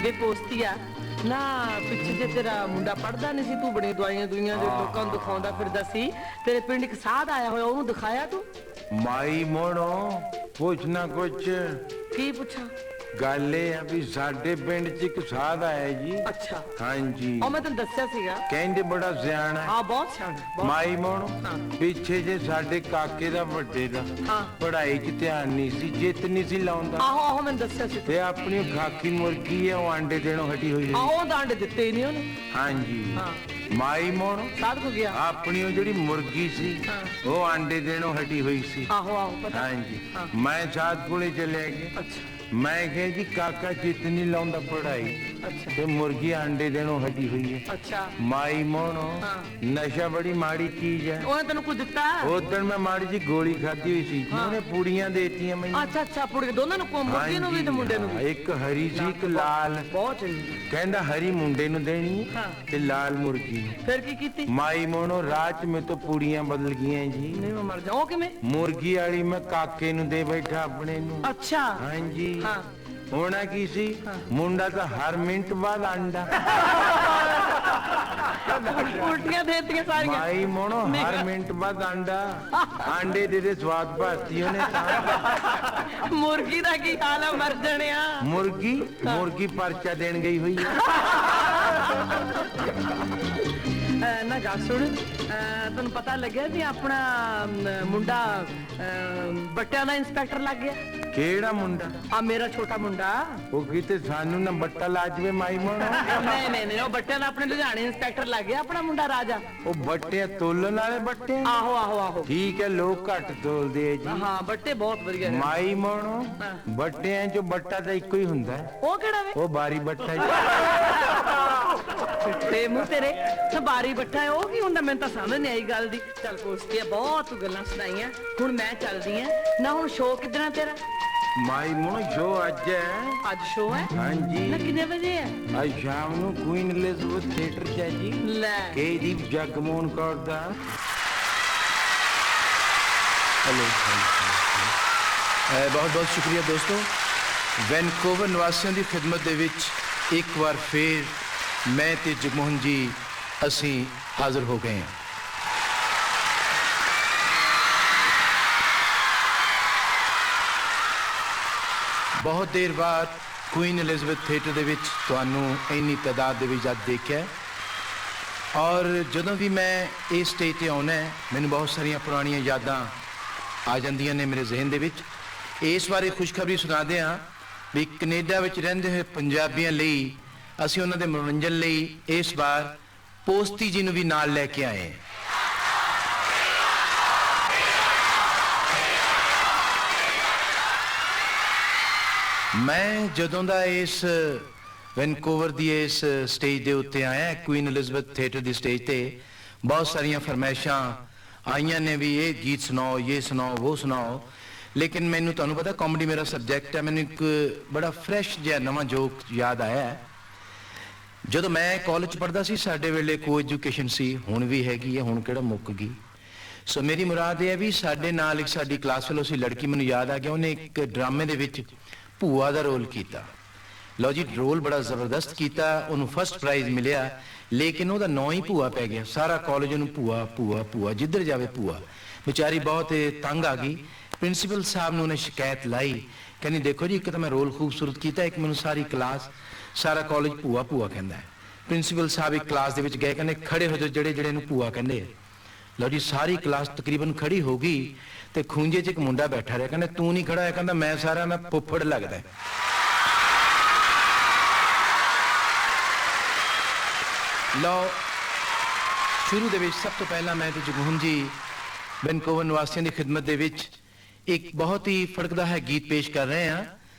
ਵੇ ਪੋਸਤੀਆ ਨਾ ਪਿੱਛੇ ਜੇ ਤੇਰਾ ਮੁੰਡਾ ਪੜਦਾ ਨਹੀਂ ਸੀ ਤੂੰ ਬੜੀ ਦਵਾਈਆਂ ਦੁਈਆਂ ਜੋ ਲੋਕਾਂ ਨੂੰ ਦਿਖਾਉਂਦਾ ਫਿਰਦਾ ਸੀ, ਤੇਰੇ ਪਿੰਡ ਇੱਕ ਸਾਧ ਆਇਆ ਹੋਇਆ ਉਹਨੂੰ ਦਿਖਾਇਆ ਤੂੰ? ਮਾਈ ਮੋਹਣੋਂ ਕੁਛ ਨਾ ਕੁਛ ਕੀ ਪੁੱਛਾਂ? ਗੱਲ ਇਹ ਆ ਵੀ ਸਾਡੇ ਪਿੰਡ 'ਚ ਇੱਕ ਸਾਧ ਆਇਆ ਜੀ। ਅੱਛਾ ਹਾਂਜੀ ਉਹ ਮੈਂ ਤੈਨੂੰ ਦੱਸਿਆ ਸੀਗਾ। ਕਹਿੰਦੇ ਬੜਾ ਸਿਆਣਾ ਹੈ। ਹਾਂ ਬਹੁਤ ਸਿਆਣਾ ਬਹੁਤ। ਮਾਈ ਮੋਹਣੋਂ ਹਾਂ। ਪਿੱਛੇ ਜੇ ਸਾਡੇ ਕਾਕੇ ਦਾ ਵੱਡੇ ਦਾ ਹਾਂ ਪੜ੍ਹਾਈ 'ਚ ਧਿਆਨ ਨਹੀਂ ਸੀ, ਜਿੱਤ ਨਹੀਂ ਸੀ ਲਾਉਂਦਾ, ਆਹੋ ਆਹੋ ਮੈਨੂੰ ਦੱਸਿਆ ਸੀ ਤੇ ਆਪਣੀ ਖਾਕੀ ਮੁਰਗੀ ਹੈ ਉਹ ਆਂਡੇ ਦੇਣੋਂ ਹਟੀ ਹੋਈ ਹੈ। ਆਹੋ ਦੰਡ ਦਿੱਤੇ ਹੀ ਨਹੀਂ ਉਹਨੇ। ਹਾਂਜੀ ਹਾਂ ਮਾਈ ਮੋਹਣੋਂ ਸਾਧ ਕੋ ਗਿਆ। ਆਪਣੀ ਉਹ ਜਿਹੜੀ ਮੁਰਗੀ ਸੀ ਹਾਂ। ਉਹ ਆਂਡੇ ਦੇਣੋਂ ਹਟੀ ਹੋਈ ਸੀ। ਆਹੋ ਆਹੋ ਪਤਾ। ਹਾਂਜੀ ਹਾਂ। ਮੈਂ ਸਾਧ ਕੋਲੇ ਚਲੇ ਗਿਆ। ਅੱਛਾ ਮੈਂ ਕਿਹਾ ਜੀ ਕਾਕਾ ਜਿੱਤ ਨਹੀਂ ਲਾਉਂਦਾ ਪੜ੍ਹਾਈ ਅੱਛਾ ਤੇ ਮੁਰਗੀ ਆਂਡੇ ਦੇਣੋਂ ਹਟੀ ਹੋਈ ਹੈ। ਅੱਛਾ ਮਾਈ ਮੋਹਣੋਂ ਹਾਂ। ਨਸ਼ਾ ਬੜੀ ਮਾੜੀ ਚੀਜ਼ ਹੈ। ਉਹਨੇ ਤੈਨੂੰ ਕੁਝ ਦਿੱਤਾ? ਉਦੋਂ ਮੈਂ ਮਾੜੀ ਜੀ ਗੋਲੀ ਖਾਧੀ ਹੋਈ ਸੀ, ਉਹਨੇ ਪੂੜੀਆਂ ਦੇਤੀਆਂ ਮੈਨੂੰ। ਅੱਛਾ ਅੱਛਾ ਪੁੜੇ ਦੋਨਾਂ ਨੂੰ ਮੁੰਡੇ ਨੂੰ ਵੀ ਤੇ ਮੁੰਡੇ ਨੂੰ ਵੀ। ਇੱਕ ਹਰੀ ਸੀ ਇੱਕ ਲਾਲ। ਬਹੁਤ ਚੰਗੀ। ਕਹਿੰਦਾ ਹਰੀ ਮੁੰਡੇ ਨੂੰ ਦੇਣੀ ਹੈ ਹਾਂ। ਤੇ ਲਾਲ ਮੁਰਗੀ ਨੂੰ। ਫਿਰ ਕੀ ਕੀਤੀ? ਮਾਈ ਮੋਹਣੋਂ ਰਾਤ ਮੇ ਤੋਂ ਪੂੜੀਆਂ ਬਦਲ ਗਈਆਂ ਜੀ। ਨਹੀਂ ਮੈਂ ਮਰ ਜਾ। ਉਹ ਕਿਵੇਂ? ਮੁਰਗੀ ਵਾਲੀ ਮੈਂ ਕਾਕੇ ਨੂੰ ਦੇ ਬੈਠਾ ਆਪਣੇ ਨੂੰ। ਅੱਛਾ ਹਾਂਜੀ ਹਾਂ ਹੋਣਾ ਕੀ ਸੀ, ਮੁੰਡਾ ਤਾਂ ਹਰ ਮਿੰਟ ਬਾਅਦ ਆਂਡਾ। ਉਲਟੀਆਂ ਦੇਤੀਆਂ ਸਾਰੀਆਂ। ਮਾਈ ਮੋਹਣੋਂ ਹਰ ਮਿੰਟ ਬਾਅਦ ਆਂਡਾ। ਆਂਡੇ ਦੇ ਸਵਾਦ ਭਾਤੀ ਉਹਨੇ ਤਾਂ। ਮੁਰਗੀ ਦਾ ਕੀ ਹਾਲ ਆ ਮਰ ਜਣਿਆ? ਮੁਰਗੀ ਪਰਚਾ ਦੇਣ ਗਈ ਹੋਈ ਹੈ। ਨਾ ਗੱਲ ਸੁਣ ਤੈਨੂੰ ਪਤਾ ਲੱਗਿਆ ਵੀ ਆਪਣਾ ਮੁੰਡਾ ਬੱਟਿਆਂ ਦਾ ਇੰਸਪੈਕਟਰ ਲੱਗ ਗਿਆ? ਕਿਹੜਾ ਮੁੰਡਾ? ਆ ਮੇਰਾ ਛੋਟਾ ਮੁੰਡਾ। ਉਹ ਕਿਤੇ ਸਾਨੂੰ ਨਾ ਬੱਟਾ ਲਾ ਜਵੇ ਮਾਈ ਮੋਹਣੋਂ। ਨਹੀਂ ਉਹ ਬੱਟਿਆਂ ਦਾ ਆਪਣੇ ਲੁਧਿਆਣੇ ਇੰਸਪੈਕਟਰ ਲੱਗ ਗਿਆ ਆਪਣਾ ਮੁੰਡਾ ਰਾਜਾ। ਉਹ ਬੱਟੇ ਤੋਲਣ ਵਾਲੇ ਬੱਟੇ? ਆਹੋ ਆਹੋ ਆਹੋ ਠੀਕ ਹੈ, ਲੋਕ ਘੱਟ ਤੋਲਦੇ ਆ ਜੀ। ਹਾਂ ਬੱਟੇ ਬਹੁਤ ਵਧੀਆ ਨੇ। ਮਾਈ ਮੋਹਣੋਂ ਬੱਟਿਆਂ 'ਚੋਂ ਬੱਟਾ ਤਾਂ ਇੱਕੋ ਹੀ ਹੁੰਦਾ ਹੈ। ਉਹ ਕਿਹੜਾ ਵੇ? ਉਹ ਬਾਰੀ ਬੱਟਾ ਜੀ। ਤੇ ਮੂੰਹ ਤੇਰੇ ਸਬਾਰੀ ਬੱਠਾ ਹੈ ਉਹ ਕੀ ਹੁੰਦਾ? ਮੈਨੂੰ ਤਾਂ ਸਮਝ ਨਹੀਂ ਆਈ ਗੱਲ ਦੀ। ਚੱਲ ਪੋਸਟੀਆ ਬਹੁਤ ਗੱਲਾਂ ਸੁਣਾਈਆਂ, ਹੁਣ ਮੈਂ ਚੱਲਦੀ ਆ ਨਾ। ਹੁਣ ਸ਼ੋਅ ਕਿਦਣਾ ਤੇਰਾ? ਮਾਈ ਮੋਹਣੋਂ ਜੋ ਅੱਜ ਹੈ। ਅੱਜ ਸ਼ੋਅ ਹੈ ਨਾ? ਹਾਂਜੀ ਕਿੰਨੇ ਵਜੇ ਹੈ? ਅੱਜ ਸ਼ਾਮ ਨੂੰ ਕੁਈਨ ਐਲਿਜ਼abeth ਥੀਏਟਰ 'ਚ ਹੈ ਜੀ। ਲੈ ਕੇਦੀਪ ਜਗਮੋਹਨ ਕੌਰ ਦਾ। हेलो बहुत बहुत शुक्रिया दोस्तों। ਵੈਨਕੂਵਰ ਨਿਵਾਸੀਆਂ ਦੀ ਖਿਦਮਤ ਦੇ ਵਿੱਚ ਇੱਕ ਵਾਰ ਫੇਰ ਮੈਂ ਤੇ ਜਗਮੋਹਨ ਜੀ ਅਸੀਂ ਹਾਜ਼ਰ ਹੋ ਗਏ ਹਾਂ। ਬਹੁਤ ਦੇਰ ਬਾਅਦ ਕੁਈਨ ਐਲਿਜ਼abeth ਥੀਏਟਰ ਦੇ ਵਿੱਚ ਤੁਹਾਨੂੰ ਇੰਨੀ ਤਾਦਾਦ ਦੇ ਵਿੱਚ ਜਦ ਦੇਖਿਆ, ਔਰ ਜਦੋਂ ਵੀ ਮੈਂ ਇਸ ਸਟੇਜ ਤੇ ਆਉਣਾ ਹੈ ਮੈਨੂੰ ਬਹੁਤ ਸਾਰੀਆਂ ਪੁਰਾਣੀਆਂ ਯਾਦਾਂ ਆ ਜਾਂਦੀਆਂ ਨੇ ਮੇਰੇ ਜ਼ਿਹਨ ਦੇ ਵਿੱਚ। ਇਸ ਬਾਰੇ ਖੁਸ਼ਖਬਰੀ ਸੁਣਾਉਂਦੇ ਹਾਂ ਵੀ ਕੈਨੇਡਾ ਵਿੱਚ ਰਹਿੰਦੇ ਹੋਏ ਪੰਜਾਬੀਆਂ ਲਈ ਅਸੀਂ ਉਹਨਾਂ ਦੇ ਮਨੋਰੰਜਨ ਲਈ ਇਸ ਵਾਰ ਪੋਸਤੀ ਜੀ ਨੂੰ ਵੀ ਨਾਲ ਲੈ ਕੇ ਆਏ ਹਾਂ। ਮੈਂ ਜਦੋਂ ਦਾ ਇਸ ਵੈਨਕੂਵਰ ਦੀ ਇਸ ਸਟੇਜ ਦੇ ਉੱਤੇ ਆਇਆ ਕੁਈਨ ਐਲਿਜ਼ਬeth ਥੀਏਟਰ ਦੀ ਸਟੇਜ ਤੇ ਬਹੁਤ ਸਾਰੀਆਂ ਫਰਮਾਇਸ਼ਾਂ ਆਈਆਂ ਨੇ ਵੀ ਇਹ ਗੀਤ ਸੁਣਾਓ, ਇਹ ਸੁਣਾਓ, ਉਹ ਸੁਣਾਓ, ਲੇਕਿਨ ਮੈਨੂੰ ਤੁਹਾਨੂੰ ਪਤਾ ਕਾਮੇਡੀ ਮੇਰਾ ਸਬਜੈਕਟ ਹੈ। ਮੈਨੂੰ ਇੱਕ ਬੜਾ ਫਰੈਸ਼ ਜਿਹਾ ਨਵਾਂ ਜੋਕ ਯਾਦ ਆਇਆ ਹੈ। ਜਦੋਂ ਮੈਂ ਕਾਲਜ ਪੜ੍ਹਦਾ ਸੀ ਸਾਡੇ ਵੇਲੇ ਕੋ ਐਜੂਕੇਸ਼ਨ ਸੀ, ਹੁਣ ਵੀ ਹੈਗੀ ਹੈ, ਹੁਣ ਕਿਹੜਾ ਮੁੱਕ ਗਈ। ਸੋ ਮੇਰੀ ਮੁਰਾਦ ਇਹ ਹੈ ਵੀ ਸਾਡੇ ਨਾਲ ਇੱਕ ਸਾਡੀ ਕਲਾਸ ਫੈਲੋ ਸੀ ਲੜਕੀ, ਮੈਨੂੰ ਯਾਦ ਆ ਗਿਆ, ਉਹਨੇ ਇੱਕ ਡਰਾਮੇ ਦੇ ਵਿੱਚ ਭੂਆ ਦਾ ਰੋਲ ਕੀਤਾ। ਲਓ ਜੀ, ਰੋਲ ਬੜਾ ਜ਼ਬਰਦਸਤ ਕੀਤਾ, ਉਹਨੂੰ ਫਸਟ ਪ੍ਰਾਈਜ਼ ਮਿਲਿਆ, ਲੇਕਿਨ ਉਹਦਾ ਨਾਂ ਹੀ ਭੂਆ ਪੈ ਗਿਆ। ਸਾਰਾ ਕਾਲਜ ਉਹਨੂੰ ਭੂਆ ਭੂਆ ਭੂਆ, ਜਿੱਧਰ ਜਾਵੇ ਭੂਆ। ਵਿਚਾਰੀ ਬਹੁਤ ਤੰਗ ਆ ਗਈ। ਪ੍ਰਿੰਸੀਪਲ ਸਾਹਿਬ ਨੂੰ ਉਹਨੇ ਸ਼ਿਕਾਇਤ ਲਾਈ, ਕਹਿੰਦੀ ਦੇਖੋ ਜੀ, ਇੱਕ ਤਾਂ ਮੈਂ ਰੋਲ ਖੂਬਸੂਰਤ ਕੀਤਾ, ਇੱਕ ਮੈਨੂੰ ਸਾਰੀ ਕਲਾਸ ਸਾਰਾ ਕਾਲਜ ਭੂਆ ਭੂਆ ਕਹਿੰਦਾ ਹੈ। ਪ੍ਰਿੰਸੀਪਲ ਸਾਹਿਬ ਇੱਕ ਕਲਾਸ ਦੇ ਵਿੱਚ ਗਏ, ਕਹਿੰਦੇ ਖੜੇ ਹੋ ਜਾਓ ਜਿਹੜੇ ਜਿਹੜੇ ਨੂੰ ਭੂਆ ਕਹਿੰਦੇ ਆ। ਲਓ ਜੀ, ਸਾਰੀ ਕਲਾਸ ਤਕਰੀਬਨ ਖੜੀ ਹੋ ਗਈ ਤੇ ਖੂੰਜੇ 'ਚ ਇੱਕ ਮੁੰਡਾ ਬੈਠਾ ਰਿਹਾ, ਕਹਿੰਦਾ ਤੂੰ ਨਹੀਂ ਖੜਾ ਹੋਇਆ, ਕਹਿੰਦਾ ਮੈਂ ਸਾਰਾ ਨਾ ਫੁੱਫੜ ਲੱਗਦਾ। ਲਓ, ਸ਼ੁਰੂ ਦੇ ਵਿੱਚ ਸਭ ਤੋਂ ਪਹਿਲਾਂ ਮੈਂ ਤੇ ਜਗਮੋਹਨ ਜੀ ਵੈਨਕੂਵਰ ਨਿਵਾਸੀਆਂ ਦੀ ਖਿਦਮਤ ਦੇ ਵਿੱਚ ਇੱਕ ਬਹੁਤ ਹੀ ਫੜਕਦਾ ਹੈ ਗੀਤ ਪੇਸ਼ ਕਰ ਰਹੇ ਹਾਂ।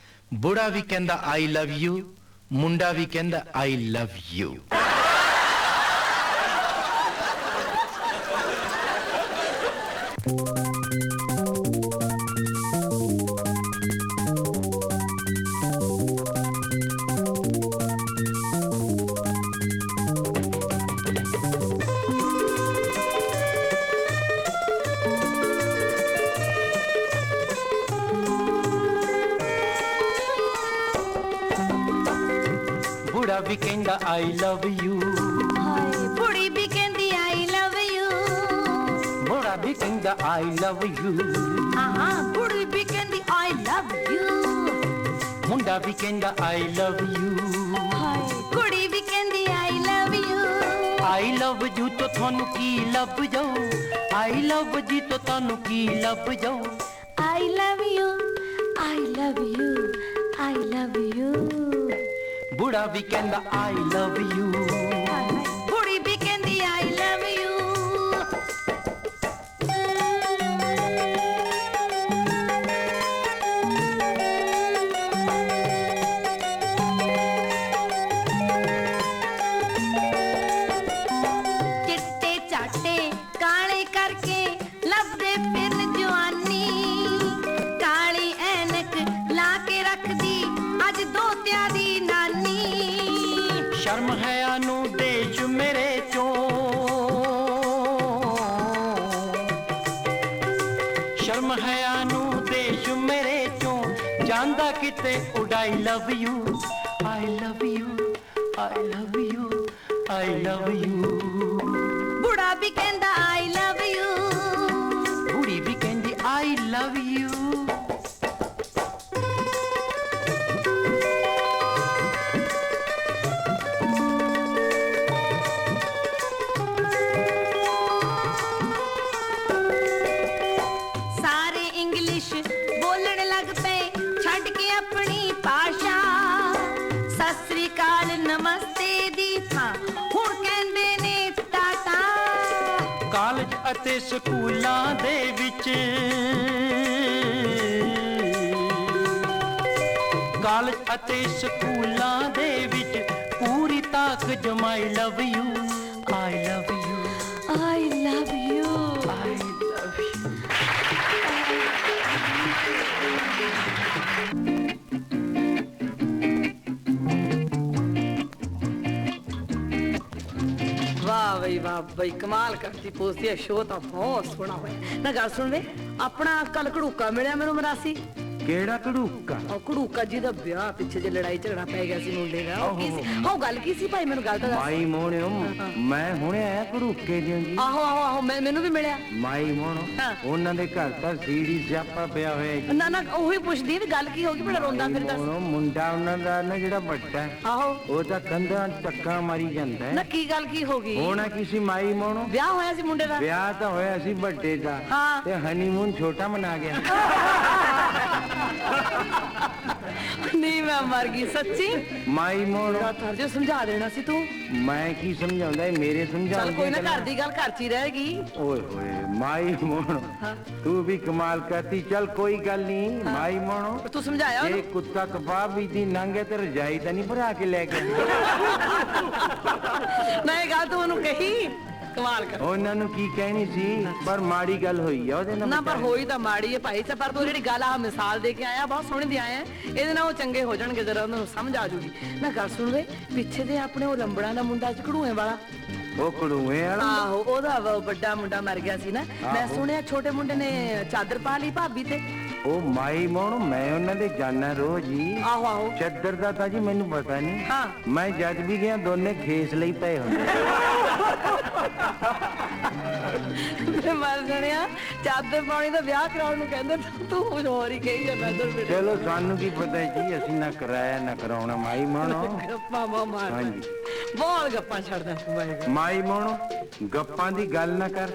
ਬੁੜਾ ਵੀ ਕਹਿੰਦਾ ਆਈ ਲਵ ਯੂ, ਮੁੰਡਾ ਵੀ ਕਹਿੰਦਾ ਆਈ ਲਵ ਯੂ। ਬੁੜਾ ਵੀ ਕਹਿੰਦਾ ਆਈ ਲਵ ਯੂ, ਹਾਏ ਬੁੜੀ ਵੀ ਕਹਿੰਦੀ ਆਈ ਲਵ ਯੂ, ਬੁੜਾ ਵੀ ਕਹਿੰਦਾ ਆਈ ਲਵ ਯੂ, ਆਹਾਂ ਬੁੜੀ ਵੀ ਕਹਿੰਦੀ ਆਈ ਲਵ ਯੂ, ਮੁੰਡਾ ਵੀ ਕਹਿੰਦਾ ਆਈ ਲਵ ਯੂ। ਹਾਏ ਕੁੜੀ ਵੀ ਕਹਿੰਦੀ ਆਈ love you, I love you ਤੋਂ ਤੁਹਾਨੂੰ ਕੀ ਲੱਭ ਜਾਊ, ਆਈ ਲਵ ਜੀ ਤੋਂ ਤੁਹਾਨੂੰ ਕੀ ਲੱਭ ਜਾਊ। I love you, I love you, I love you, ਬੁੜਾ ਵੀ ਕਹਿੰਦਾ ਆਈ ਲਵ ਯੂ, ਬੁੜੀ ਵੀ ਕਹਿੰਦੀ ਆਈ ਲਵ ਯੂ। ਚਿੱਟੇ ਚਾਟੇ ਕਾਲੇ ਕਰਕੇ ਲੱਭਦੇ ਫਿਰਨ ਜਵਾਨੀ, ਕਾਲੀ ਐਨਕ ਲਾ ਕੇ ਰੱਖਦੀ ਅੱਜ ਦੋਤਿਆਂ ਦੀ ਨਾਨੀ। ਸ਼ਰਮ ਹੈ ਨੂੰ ਦੇਸ਼ ਮੇਰੇ ਚੋਂ, ਸ਼ਰਮ ਹੈ ਨੂੰ ਦੇਸ਼ ਮੇਰੇ ਚੋਂ, ਜਾਂਦਾ ਕਿਤੇ ਉਡਾਈ love you, I love you, I love you, I love you. ਬੁੜਾ ਵੀ ਕਹਿੰਦਾ ਆਈ ਲਵ ਯੂ, ਬੁੜੀ ਵੀ ਕਹਿੰਦੀ ਆਈ ਲਵ ਯੂ। ਸਾਰੇ ਇੰਗਲਿਸ਼ ਬੋਲਣ ਲੱਗ ਪਏ ਛੱਡ ਕੇ ਆਪਣੀ ਭਾਸ਼ਾ। ਸਤਿ ਸ੍ਰੀ ਅਕਾਲ ਨਮਸਤੇ ਦੀ ਥਾਂ ਹੁਣ ਕਹਿੰਦੇ ਨੇ ਟਾਟਾ। ਕਾਲਜ ਅਤੇ ਸਕੂਲਾਂ ਦੇ ਵਿੱਚ, ਕਾਲਜ ਅਤੇ ਸਕੂਲਾਂ ਦੇ ਵਿੱਚ ਪੂਰੀ ਤਾਕ ਜਮਾਈ love you, I love you, I love you, I love you. ਵਾਹ ਬਈ ਵਾਹ ਬਈ, ਕਮਾਲ ਕਰਤੀ ਪੋਸਤੀ ਹੈ। ਸ਼ੋਅ ਤਾਂ ਬਹੁਤ ਸੋਹਣਾ ਹੋਇਆ। ਨਾ ਗੱਲ ਸੁਣ ਵੇ, ਆਪਣਾ ਕੱਲ ਘੜੂਕਾ ਮਿਲਿਆ ਮੈਨੂੰ ਮਰਾਸੀ। ਕਿਹੜਾ ਘੜੂਕਾ? ਉਹ ਘੜੂਕਾ ਜੀ ਦਾ ਵਿਆਹ ਪਿੱਛੇ ਜੇ ਲੜਾਈ ਝਗੜਾ ਪੈ ਗਿਆ ਸੀ ਮੁੰਡੇ ਦਾ, ਉਹ ਕੀ ਸੀ? ਉਹ ਗੱਲ ਕੀ ਸੀ ਭਾਈ, ਮੈਨੂੰ ਗੱਲ ਤਾਂ ਦੱਸ। ਮਾਈ ਮੋਹਣਿਓ, ਮੈਂ ਹੁਣੇ ਆਇਆ ਘੜੂਕੇ ਦੀ। ਆਹੋ ਆਹੋ ਆਹੋ, ਮੈਨੂੰ ਵੀ ਮਿਲਿਆ। ਮਾਈ ਮੋਹਣੋ, ਹਾਂ। ਉਹਨਾਂ ਦੇ ਘਰ ਤਾਂ ਸੀੜੀ ਸਿਆਪਾ ਪਿਆ ਹੋਇਆ ਜੀ। ਨਾ ਨਾ, ਉਹੀ ਪੁੱਛਦੀ ਵੀ ਗੱਲ ਕੀ ਹੋ ਗਈ, ਬੜਾ ਰੋਂਦਾ ਫਿਰਦਾ ਸੀ। ਮੋਹਣੋ, ਮੁੰਡਾ ਉਹਨਾਂ ਦਾ ਨਾ ਜਿਹੜਾ ਵੱਡਾ ਹੈ, ਆਹੋ, ਉਹ ਤਾਂ ਕੰਧਾਂ ਟੱਕਾ ਮਾਰੀ ਜਾਂਦਾ ਨਾ ਹੈ। ਕੀ ਗੱਲ ਕੀ ਹੋ ਗਈ? ਹੋਣਾ ਕੀ ਸੀ ਮਾਈ ਮੋਹਣੋ? ਵਿਆਹ ਹੋਇਆ ਸੀ ਮੁੰਡੇ ਦਾ। ਵਿਆਹ ਤਾਂ ਹੋਇਆ ਸੀ ਵੱਡੇ ਦਾ, ਹਾਂ। ਤੇ ਹਨੀਮੂਨ ਛੋਟਾ ਮਨਾ ਗਿਆ। ਨਹੀਂ ਮੈਂ ਮੈਂ ਮਰ ਗਈ ਸੱਚੀ। ਮਾਈ ਮੋਣੋ ਦਾਤਰ ਜੋ ਸਮਝਾ ਦੇਣਾ ਸੀ ਤੂੰ। ਮੈਂ ਕੀ ਸਮਝਾਉਂਦਾ, ਇਹ ਮੇਰੇ ਸਮਝਾਉਂਦੇ ਚੱਲ ਕੋਈ ਨਾ, ਘਰ ਦੀ ਗੱਲ ਘਰ 'ਚ ਹੀ ਰਹੇਗੀ। ਓਏ ਹੋਏ ਮਾਈ ਮੋਣੋ, ਤੂੰ ਵੀ ਕਮਾਲ ਕਰਤੀ। ਚੱਲ ਕੋਈ ਗੱਲ ਨਹੀਂ ਮਾਈ ਮੋਣੋ, ਤੂੰ ਸਮਝਾਇਆ ਇਹ ਉਹਨੂੰ? ਕੁੱਤਾ ਕਬਾਬ ਵੀ ਦੀ ਨੰਗੇ ਤੇ ਰਜਾਈ ਤਾਂ ਨਹੀਂ ਭਰਾ ਕੇ ਲੈ ਕੇ ਨਾ ਇਹ ਗੱਲ ਤੂੰ ਉਹਨੂੰ ਕਹੀ, ਕਮਾਲ ਕਰ। ਉਹਨਾਂ ਨੂੰ ਕੀ ਕਹਿਣੀ ਸੀ, ਪਰ ਮਾੜੀ ਗੱਲ ਹੋਈ ਆ ਉਹਦੇ ਨਾਲ। ਨਾ ਪਰ ਹੋਈ ਤਾਂ ਮਾੜੀ ਹੈ ਭਾਈ, ਤੇ ਪਰ ਤੂੰ ਜਿਹੜੀ ਗੱਲ ਆ ਮਿਸਾਲ ਦੇ ਕੇ ਆਇਆ, ਬਹੁਤ ਸੋਹਣੀ ਦੀ ਆਇਆ, ਇਹਦੇ ਨਾਲ ਉਹ ਚੰਗੇ ਹੋ ਜਾਣਗੇ, ਜਰਾ ਉਹਨਾਂ ਨੂੰ ਸਮਝ ਆ ਜੂਗੀ। ਨਾ ਗੱਲ ਸੁਣ ਵੇ, ਪਿੱਛੇ ਦੇ ਆਪਣੇ ਉਹ ਲੰਬੜਾਂ ਦਾ ਮੁੰਡਾ ਝਕੜੂਏ ਵਾਲਾ, ਉਹ ਕੜੂਏ ਵਾਲਾ। ਆਹੋ ਉਹਦਾ ਵੱਡਾ ਮੁੰਡਾ ਮਰ ਗਿਆ ਸੀ ਨਾ, ਮੈਂ ਸੁਣਿਆ ਛੋਟੇ ਮੁੰਡੇ ਨੇ ਚਾਦਰ ਪਾ ਲਈ ਭਾਬੀ ਤੇ। ਉਹ ਮਾਈ ਮੋਣੋ, ਮੈਂ ਉਹਨਾਂ ਦੇ ਜਾਣਾ ਰੋਜ਼ ਹੀ। ਆਹੋ ਆਹੋ ਚੱਦਰ ਦਾ ਤਾਂ ਜੀ ਮੈਨੂੰ ਪਤਾ ਨਹੀਂ। ਹਾਂ। ਮੈਂ ਜਦ ਵੀ ਗਿਆ ਦੋਨੇ ਖੇਸ ਲਈ ਪਏ ਹੁੰਦੇ। ਮੈਂ ਮਰ ਜਾਣਿਆ, ਚਾਦਰ ਪਾਉਣੀ ਦਾ ਵਿਆਹ ਕਰਾਉਣ ਨੂੰ ਕਹਿੰਦੇ, ਤੂੰ ਕੁਝ ਹੋਰ ਹੀ ਕਹੀ ਜਾਂਦਾ ਇੱਧਰ। ਚਲੋ ਸਾਨੂੰ ਕੀ ਪਤਾ ਜੀ, ਅਸੀਂ ਨਾ ਕਰਾਇਆ ਨਾ ਕਰਾਉਣਾ। ਮਾਈ ਮੋਣੋ ਗੱਪਾਂ ਮਾਰ ਹਾਂਜੀ। ਬਹੁਤ ਗੱਪਾਂ ਛੱਡਦਾ ਤੂੰ ਬਾਈ। ਮਾਈ ਮੋਣੋ, ਗੱਪਾਂ ਦੀ ਗੱਲ ਨਾ ਕਰ।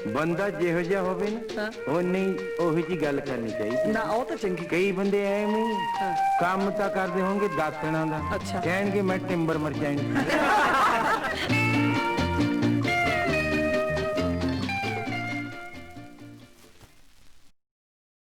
ਬੰਦਾ ਜਿਹੋ ਜਿਹਾ ਹੋਵੇ ਨਾ, ਉਹ ਨਹੀਂ ਉਹੀ ਜੀ ਗੱਲ ਕਰਨੀ ਚਾਹੀਦੀ। ਨਾ ਉਹ ਤਾਂ ਚੰਗੀ। ਕਈ ਬੰਦੇ ਐਵੇਂ ਕੰਮ ਤਾਂ ਕਰਦੇ ਹੋਣਗੇ ਦਾਤਣਾ ਦਾ, ਅੱਛਾ। ਕਹਿਣਗੇ ਮੈਂ ਟਿੰਬਰ ਮਰਚੈਂਟ।